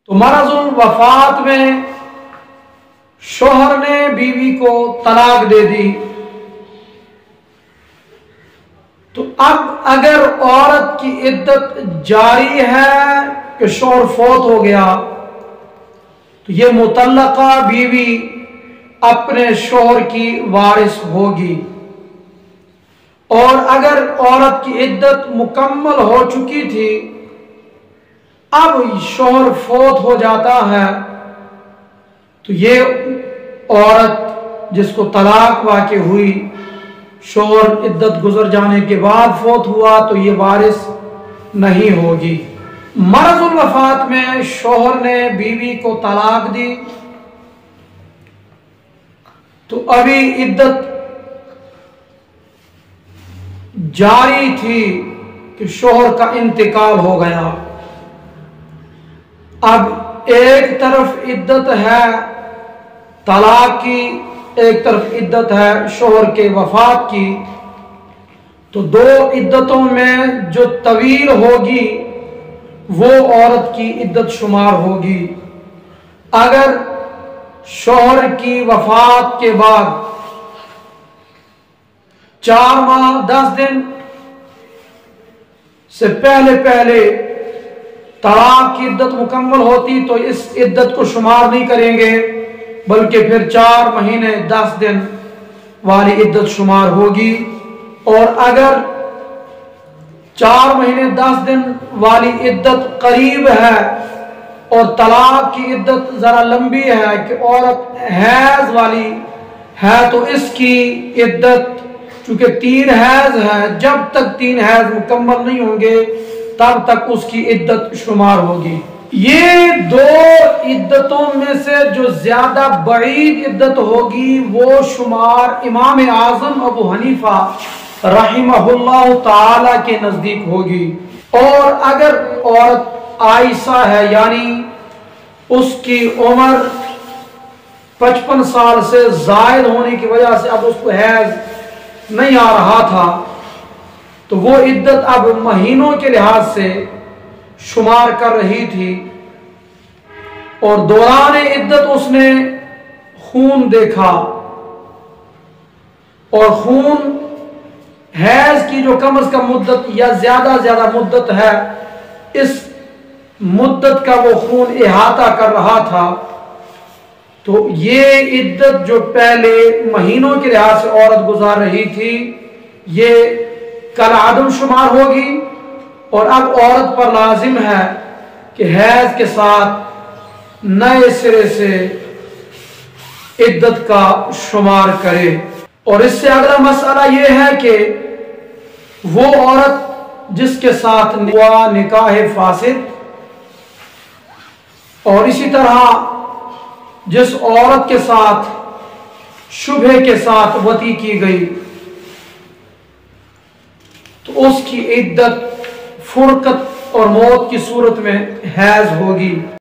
तो मरजुल वफात में शोहर ने बीवी को तलाक दे दी, तो अब अगर औरत की इद्दत जारी है कि शोहर फौत हो गया, तो ये मुतल्लका बीवी अपने शोहर की वारिस होगी। और अगर औरत की इद्दत मुकम्मल हो चुकी थी, अब शोहर फौत हो जाता है, तो ये औरत जिसको तलाक वाक़ई हुई, शोहर इद्दत गुजर जाने के बाद फौत हुआ, तो ये वारिस नहीं होगी। मरजुल वफात में शोहर ने बीवी को तलाक दी, तो अभी इद्दत जारी थी कि शोहर का इंतकाल हो गया। अब एक तरफ इद्दत है तलाक की, एक तरफ इद्दत है शोहर के वफात की, तो दो इद्दतों में जो तवील होगी वो औरत की इद्दत शुमार होगी। अगर शोहर की वफात के बाद 4 माह 10 दिन से पहले पहले तलाक की इद्दत मुकम्मल होती, तो इस इद्दत को शुमार नहीं करेंगे, बल्कि फिर 4 महीने 10 दिन वाली इद्दत शुमार होगी। और अगर 4 महीने 10 दिन वाली इद्दत करीब है और तलाक की इद्दत जरा लंबी है कि औरत हैज वाली है, तो इसकी इद्दत चूंकि 3 हैज है, जब तक 3 हैज मुकम्मल नहीं होंगे तब तक उसकी इद्दत शुमार होगी। ये 2 इद्दतों में से जो ज्यादा बईद इद्दत होगी वो शुमार इमाम आजम अबू हनीफा रहिमहुल्लाह ताला के नजदीक होगी। और अगर औरत आयशा है, यानी उसकी उम्र 55 साल से जायद होने की वजह से अब उसको हैज नहीं आ रहा था, तो वो इद्दत अब महीनों के लिहाज से शुमार कर रही थी। और दौरान इद्दत उसने खून देखा, और खून हैज की जो कम अज कम मुद्दत या ज्यादा मुद्दत है, इस मुद्दत का वो खून इहाता कर रहा था, तो ये इद्दत जो पहले महीनों के लिहाज से औरत गुजार रही थी, ये कल आदम शुमार होगी। और अब औरत पर लाजिम है कि हैज के साथ नए सिरे से इद्दत का शुमार करे। और इससे अगला मसला यह है कि वो औरत जिसके साथ हुआ निकाह फासिद, और इसी तरह जिस औरत के साथ शुबहे के साथ वती की गई, तो उसकी इद्दत फुरकत और मौत की सूरत में हैज होगी।